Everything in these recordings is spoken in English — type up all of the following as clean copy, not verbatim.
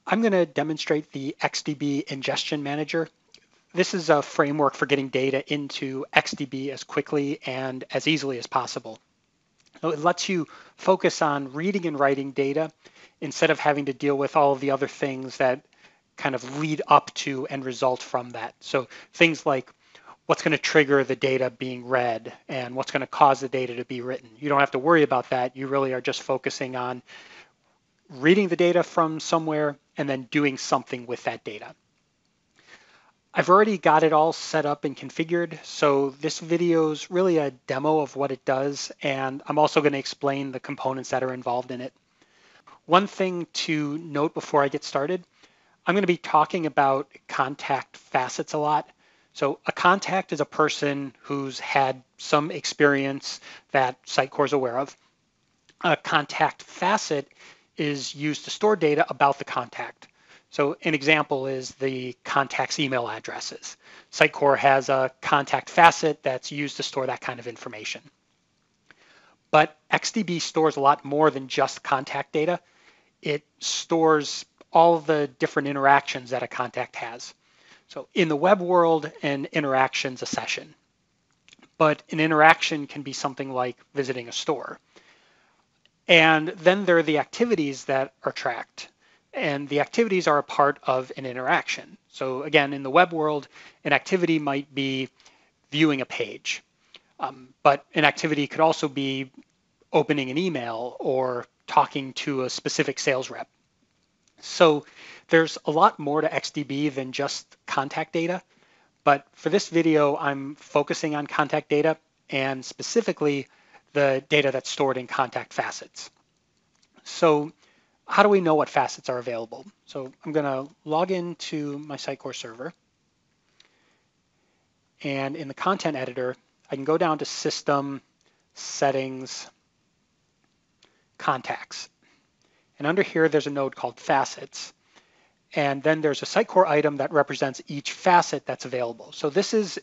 I'm going to demonstrate the xDB Ingestion Manager. This is a framework for getting data into xDB as quickly and as easily as possible. So it lets you focus on reading and writing data instead of having to deal with all of the other things that kind of lead up to and result from that. So things like what's going to trigger the data being read and what's going to cause the data to be written. You don't have to worry about that. You really are just focusing on reading the data from somewhere and then doing something with that data. I've already got it all set up and configured, so this video is really a demo of what it does, and I'm also going to explain the components that are involved in it. One thing to note before I get started, I'm going to be talking about contact facets a lot. So a contact is a person who's had some experience that Sitecore is aware of. A contact facet is used to store data about the contact. So an example is the contact's email addresses. Sitecore has a contact facet that's used to store that kind of information. But xDB stores a lot more than just contact data. It stores all of the different interactions that a contact has. So in the web world, an interaction's a session. But an interaction can be something like visiting a store. And then there are the activities that are tracked. And the activities are a part of an interaction. So again, in the web world, an activity might be viewing a page. But an activity could also be opening an email or talking to a specific sales rep. So there's a lot more to xDB than just contact data. But for this video, I'm focusing on contact data and specifically the data that's stored in contact facets. So how do we know what facets are available? So I'm going to log into my Sitecore server. And in the content editor, I can go down to System, Settings, Contacts. And under here, there's a node called Facets. And then there's a Sitecore item that represents each facet that's available. So this is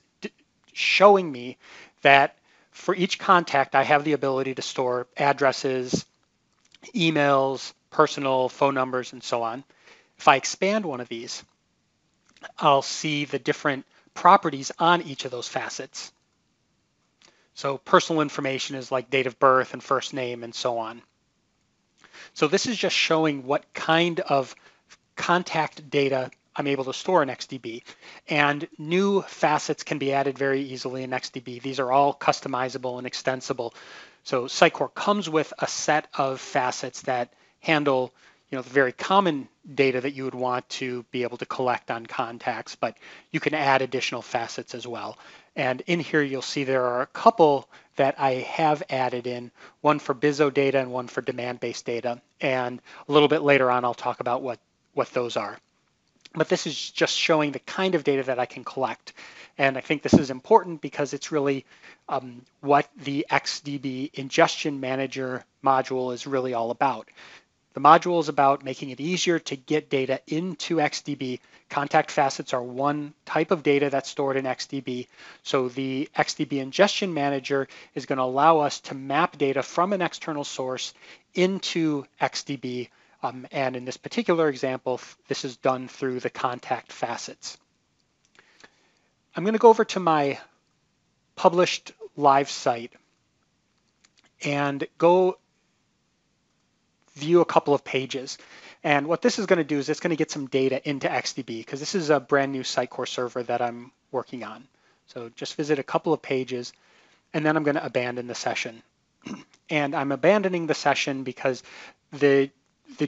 showing me that for each contact, I have the ability to store addresses, emails, personal phone numbers, and so on. If I expand one of these, I'll see the different properties on each of those facets. So personal information is like date of birth and first name and so on. So this is just showing what kind of contact data I'm able to store in xDB. And new facets can be added very easily in xDB. These are all customizable and extensible. So Sitecore comes with a set of facets that handle the very common data that you would want to be able to collect on contacts, but you can add additional facets as well. And in here, you'll see there are a couple that I have added in, one for BIZO data and one for demand-based data. And a little bit later on, I'll talk about what those are. But this is just showing the kind of data that I can collect. And I think this is important because it's really what the xDB Ingestion Manager module is really all about. The module is about making it easier to get data into xDB. Contact facets are one type of data that's stored in xDB. So the xDB Ingestion Manager is going to allow us to map data from an external source into xDB. And in this particular example, this is done through the contact facets. I'm going to go over to my published live site and go view a couple of pages. And what this is going to do is it's going to get some data into xDB because this is a brand new Sitecore server that I'm working on. So just visit a couple of pages and then I'm going to abandon the session. And I'm abandoning the session because the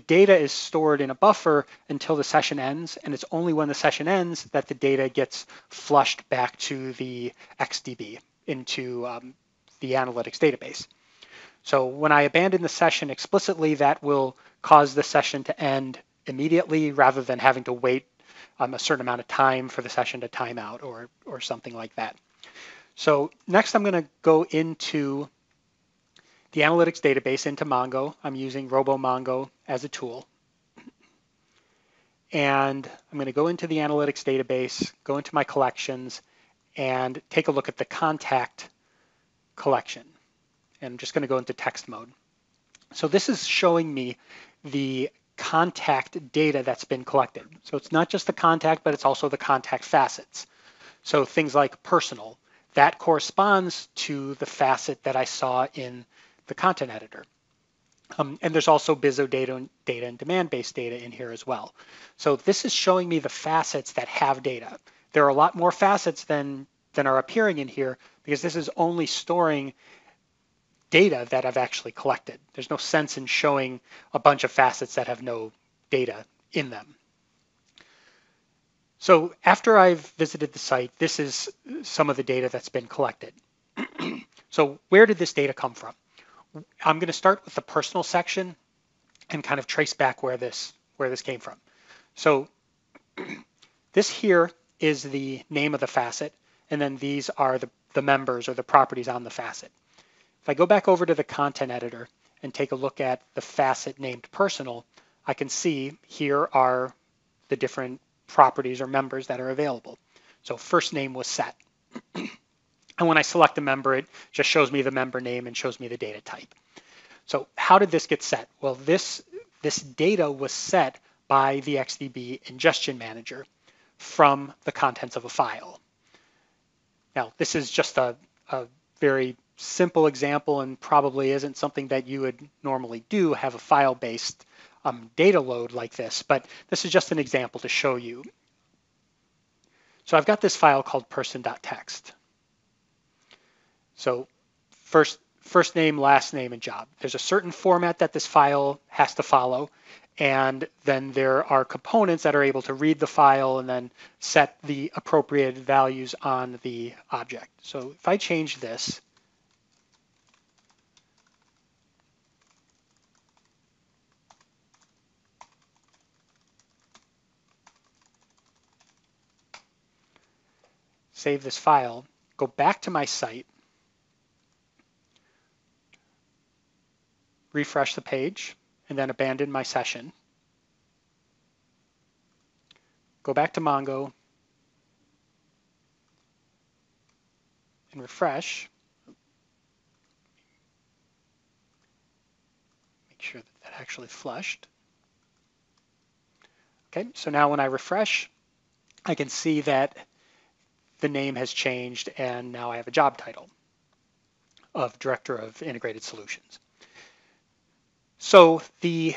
data is stored in a buffer until the session ends, and it's only when the session ends that the data gets flushed back to the xDB into the analytics database. So when I abandon the session explicitly, that will cause the session to end immediately rather than having to wait a certain amount of time for the session to time out or something like that. So next I'm going to go into the analytics database into Mongo. I'm using RoboMongo as a tool. And I'm going to go into the analytics database, go into my collections, and take a look at the contact collection. And I'm just going to go into text mode. So this is showing me the contact data that's been collected. So it's not just the contact, but it's also the contact facets. So things like personal, that corresponds to the facet that I saw in the content editor. And there's also BIZO data and demand-based data in here as well. So this is showing me the facets that have data. There are a lot more facets than are appearing in here because this is only storing data that I've actually collected. There's no sense in showing a bunch of facets that have no data in them. So after I've visited the site, this is some of the data that's been collected. So where did this data come from? I'm going to start with the personal section and kind of trace back where this came from. So this here is the name of the facet, and then these are the members or the properties on the facet. If I go back over to the content editor and take a look at the facet named personal, I can see here are the different properties or members that are available. So first name was set. And when I select a member, it just shows me the member name and shows me the data type. So how did this get set? Well, this data was set by the xDB Ingestion Manager from the contents of a file. Now, this is just a very simple example and probably isn't something that you would normally do, have a file-based data load like this, but this is just an example to show you. So I've got this file called person.txt. So first name, last name, and job. There's a certain format that this file has to follow, and then there are components that are able to read the file and then set the appropriate values on the object. So if I change this, save this file, go back to my site, refresh the page, and then abandon my session. Go back to Mongo and refresh. Make sure that actually flushed. Okay, so now when I refresh, I can see that the name has changed and now I have a job title of Director of Integrated Solutions. So the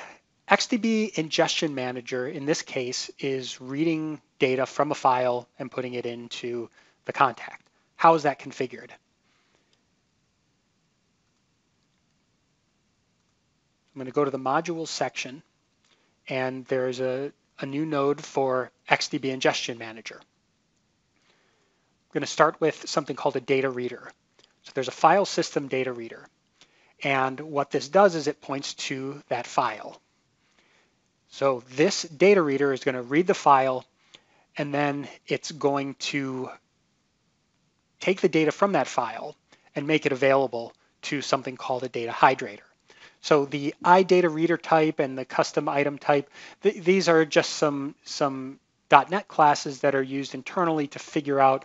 xDB Ingestion Manager in this case is reading data from a file and putting it into the contact. How is that configured? I'm going to go to the modules section, and there's a new node for xDB Ingestion Manager. I'm going to start with something called a data reader. So there's a file system data reader. And what this does is it points to that file. So this data reader is going to read the file, and then it's going to take the data from that file and make it available to something called a data hydrator. So the iDataReader type and the custom item type, these are just some .NET classes that are used internally to figure out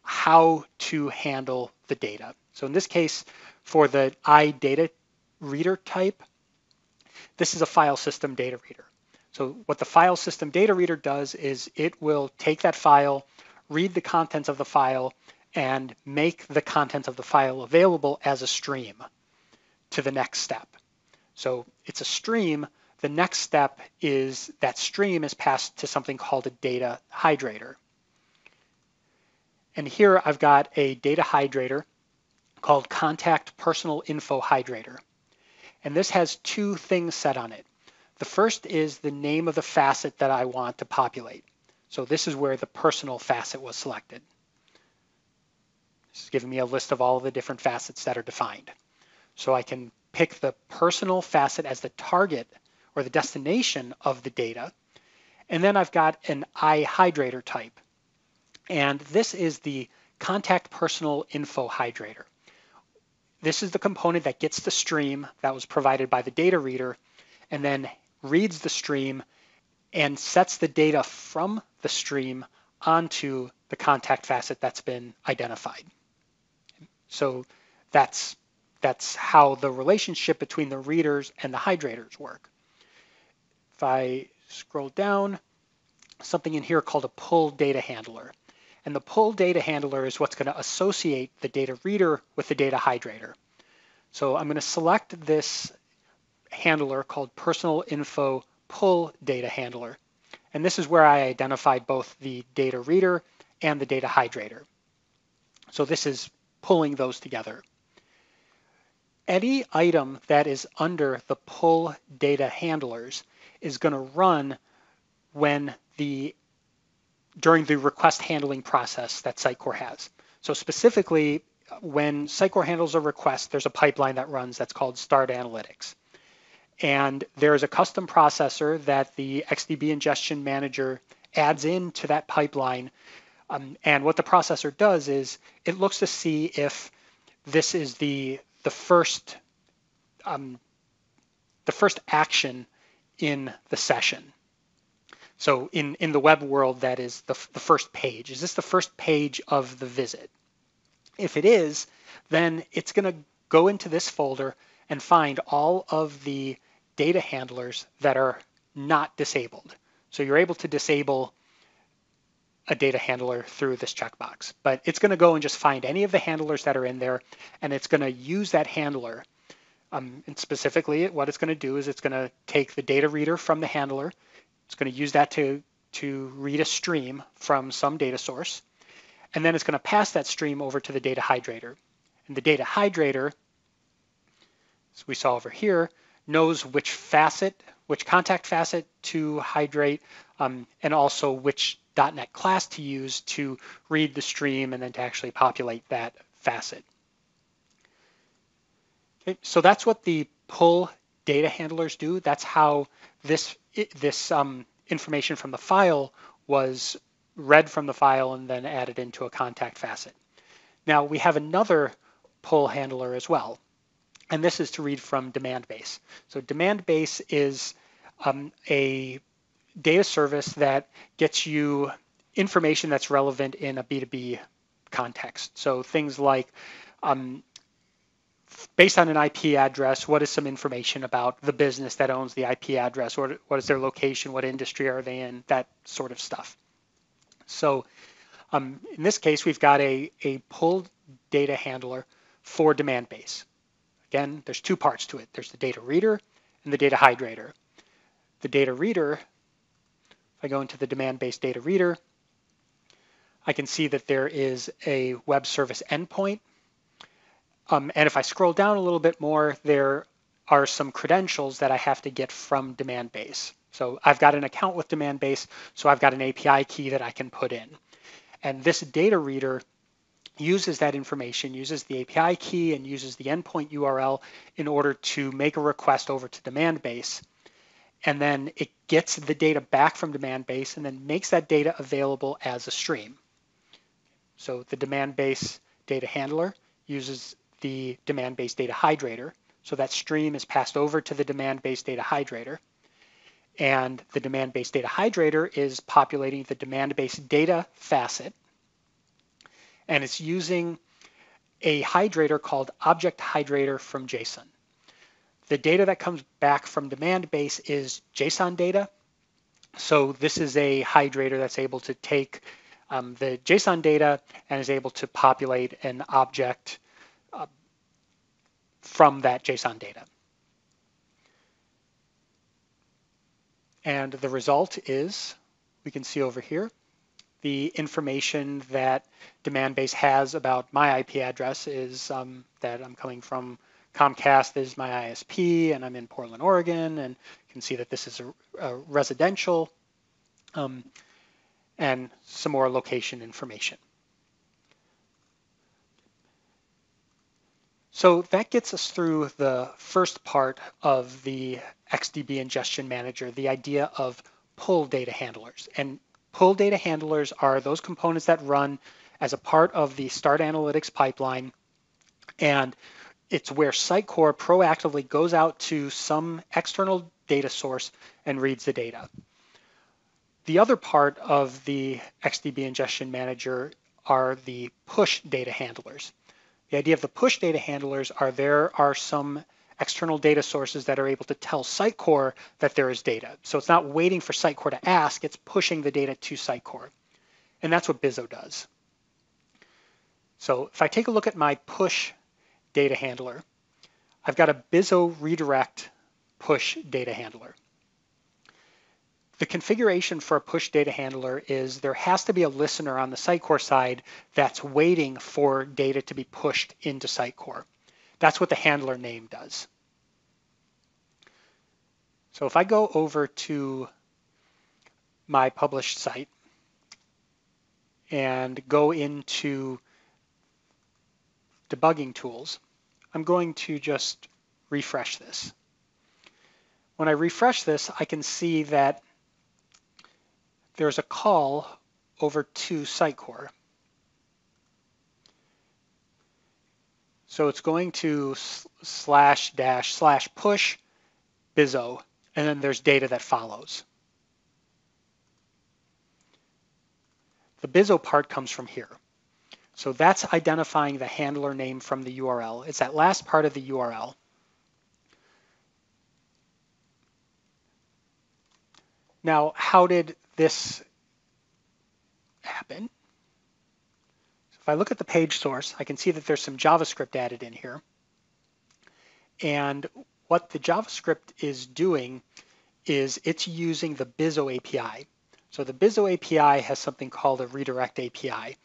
how to handle the data. So in this case, for the iDataReader type, this is a file system data reader. So what the file system data reader does is it will take that file, read the contents of the file, and make the contents of the file available as a stream to the next step. So it's a stream. The next step is that stream is passed to something called a data hydrator. And here I've got a data hydrator called Contact Personal Info Hydrator. And this has two things set on it. The first is the name of the facet that I want to populate. So this is where the personal facet was selected. This is giving me a list of all of the different facets that are defined. So I can pick the personal facet as the target or the destination of the data. And then I've got an iHydrator type. And this is the Contact Personal Info Hydrator. This is the component that gets the stream that was provided by the data reader and then reads the stream and sets the data from the stream onto the contact facet that's been identified. So that's how the relationship between the readers and the hydrators work. If I scroll down, something in here called a pull data handler. And the pull data handler is what's going to associate the data reader with the data hydrator. So I'm going to select this handler called personal info pull data handler. And this is where I identified both the data reader and the data hydrator. So this is pulling those together. Any item that is under the pull data handlers is going to run during the request handling process that Sitecore has. So specifically, when Sitecore handles a request, there's a pipeline that runs that's called Start Analytics. And there's a custom processor that the xDB Ingestion Manager adds into that pipeline. And what the processor does is it looks to see if this is the first action in the session. So in the web world, that is the first page. Is this the first page of the visit? If it is, then it's going to go into this folder and find all of the data handlers that are not disabled. So you're able to disable a data handler through this checkbox, but it's going to go and just find any of the handlers that are in there, and it's going to use that handler. And specifically, what it's going to do is it's going to take the data reader from the handler. It's going to use that to read a stream from some data source, and then it's going to pass that stream over to the data hydrator. And the data hydrator, as we saw over here, knows which contact facet to hydrate, and also which .NET class to use to read the stream and then to actually populate that facet. Okay, so that's what the pull data handlers do. That's how this information from the file was read from the file and then added into a contact facet. Now we have another pull handler as well, and this is to read from demand base. So demand base is a data service that gets you information that's relevant in a B2B context. So things like based on an IP address, what is some information about the business that owns the IP address, or what is their location, what industry are they in, that sort of stuff. So in this case, we've got a pull data handler for demand base. Again, there's two parts to it. There's the data reader and the data hydrator. The data reader, if I go into the demand-based data reader, I can see that there is a web service endpoint. And if I scroll down a little bit more, there are some credentials that I have to get from demand base. So I've got an account with demand base, so I've got an API key that I can put in. And this data reader uses that information, uses the API key and uses the endpoint URL in order to make a request over to demand base. And then it gets the data back from demand base and then makes that data available as a stream. So the demand base data handler uses the demand base data hydrator. So that stream is passed over to the demand base data hydrator. And the demand base data hydrator is populating the demand base data facet. And it's using a hydrator called object hydrator from JSON. The data that comes back from demand base is JSON data. So this is a hydrator that's able to take the JSON data and is able to populate an object from that JSON data. And the result is, we can see over here, the information that demand base has about my IP address is that I'm coming from Comcast is my ISP, and I'm in Portland, Oregon, and you can see that this is a residential, and some more location information. So that gets us through the first part of the xDB Ingestion Manager, the idea of pull data handlers. And pull data handlers are those components that run as a part of the Start Analytics pipeline, and it's where Sitecore proactively goes out to some external data source and reads the data. The other part of the xDB Ingestion Manager are the push data handlers. The idea of the push data handlers are there are some external data sources that are able to tell Sitecore that there is data. So it's not waiting for Sitecore to ask, it's pushing the data to Sitecore. And that's what BIZO does. So if I take a look at my push data handler, I've got a BIZO redirect push data handler. The configuration for a push data handler is there has to be a listener on the Sitecore side that's waiting for data to be pushed into Sitecore. That's what the handler name does. So if I go over to my published site and go into debugging tools, I'm going to just refresh this. When I refresh this, I can see that there's a call over to Sitecore. So it's going to //push BIZO, and then there's data that follows. The BIZO part comes from here. So that's identifying the handler name from the URL. It's that last part of the URL. Now, how did this happen? So if I look at the page source, I can see that there's some JavaScript added in here. And what the JavaScript is doing is it's using the BIZO API. So the BIZO API has something called a redirect API.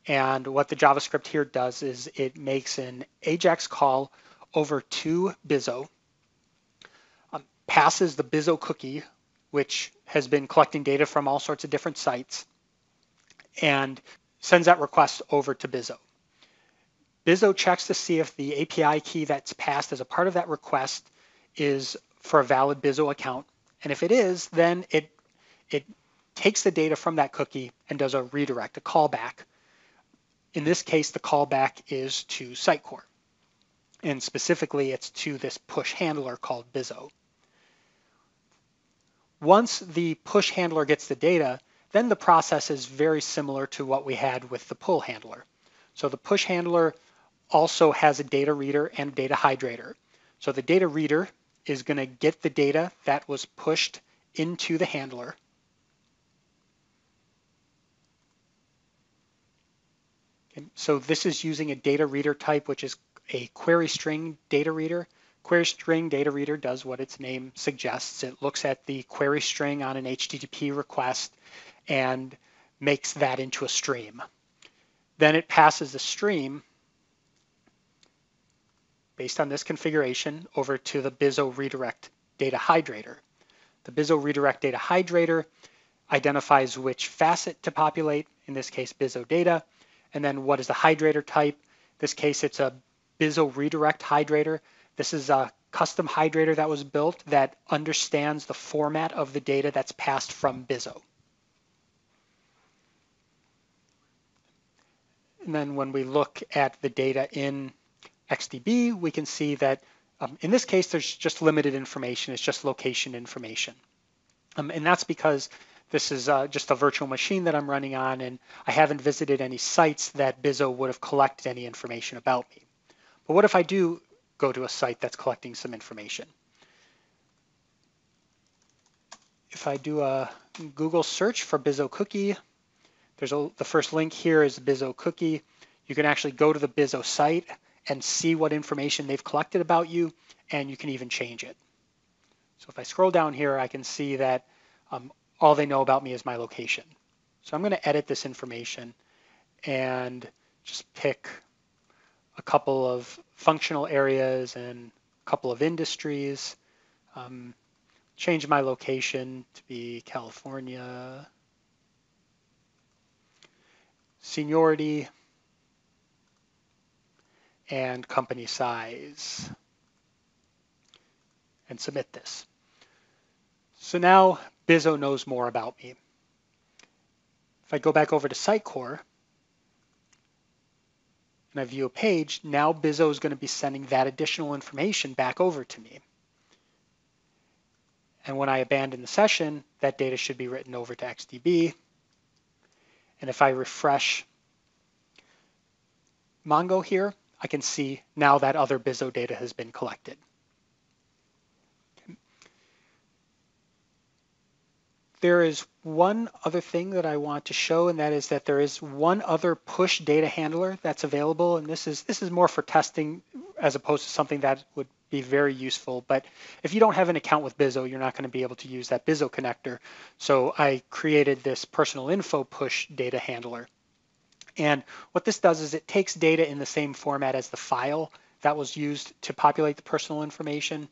And what the JavaScript here does is it makes an AJAX call over to BIZO, passes the BIZO cookie, which has been collecting data from all sorts of different sites, and sends that request over to BIZO. BIZO checks to see if the API key that's passed as a part of that request is for a valid BIZO account. And if it is, then it takes the data from that cookie and does a redirect, a callback. In this case, the callback is to Sitecore. And specifically, it's to this push handler called BIZO. Once the push handler gets the data, then the process is very similar to what we had with the pull handler. So the push handler also has a data reader and data hydrator. So the data reader is going to get the data that was pushed into the handler. And so this is using a data reader type, which is a query string data reader. Query string data reader does what its name suggests. It looks at the query string on an HTTP request and makes that into a stream. Then it passes the stream based on this configuration over to the BIZO redirect data hydrator. The BIZO redirect data hydrator identifies which facet to populate, in this case BIZO data, and then what is the hydrator type. In this case it's a BIZO redirect hydrator. This is a custom hydrator that was built that understands the format of the data that's passed from BIZO. And then when we look at the data in xDB, we can see that in this case, there's just limited information. It's just location information. And that's because this is just a virtual machine that I'm running on, and I haven't visited any sites that BIZO would have collected any information about me. But what if I do go to a site that's collecting some information? If I do a Google search for BIZO cookie, the first link here is the BIZO cookie. You can actually go to the BIZO site and see what information they've collected about you, and you can even change it. So if I scroll down here, I can see that all they know about me is my location. So I'm going to edit this information and just pick a couple of functional areas and a couple of industries. Change my location to be California. Seniority and company size, and submit this. So now BIZO knows more about me. If I go back over to Sitecore and I view a page, now BIZO is going to be sending that additional information back over to me. And when I abandon the session, that data should be written over to xDB. And if I refresh Mongo here, I can see now that other BIZO data has been collected. there is one other thing that I want to show, and that is that there is one other push data handler that's available, and this is more for testing as opposed to something that would be very useful. But if you don't have an account with Bizzo, you're not going to be able to use that Bizzo connector. So I created this personal info push data handler. And what this does is it takes data in the same format as the file that was used to populate the personal information.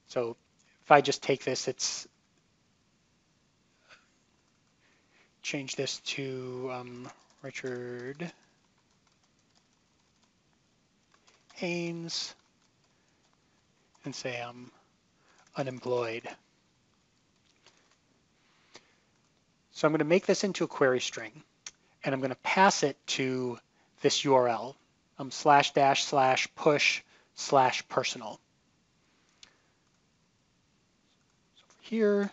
So if I just take this, it's change this to Richard Haynes and say I'm unemployed. So I'm going to make this into a query string, and I'm going to pass it to this URL, //push/personal. So here,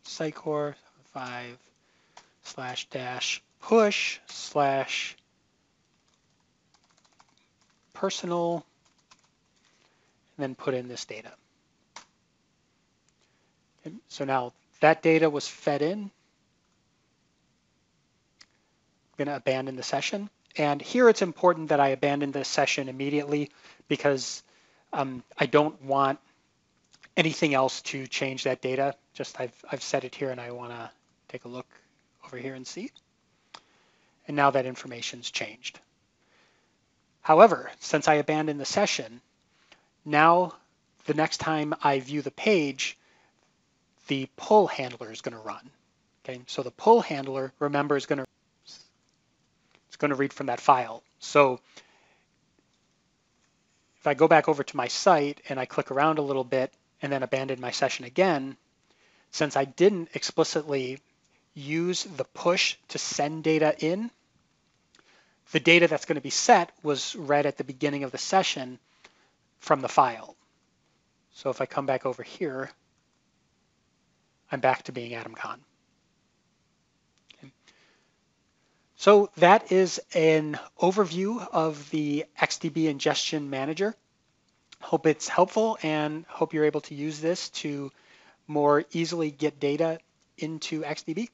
Sitecore 5/push/personal, and then put in this data. Okay, so now that data was fed in. I'm going to abandon the session. And here it's important that I abandon the session immediately because I don't want anything else to change that data. Just I've set it here and I want to take a look over here and see. And now that information's changed. However, since I abandoned the session, now the next time I view the page, the pull handler is going to run. Okay, so the pull handler, remember, is going to read from that file. So if I go back over to my site and I click around a little bit and then abandon my session again, since I didn't explicitly use the push to send data in, the data that's going to be set was read at the beginning of the session from the file. So if I come back over here, I'm back to being Adam Kahn. So that is an overview of the xDB Ingestion Manager. Hope it's helpful and hope you're able to use this to more easily get data into xDB.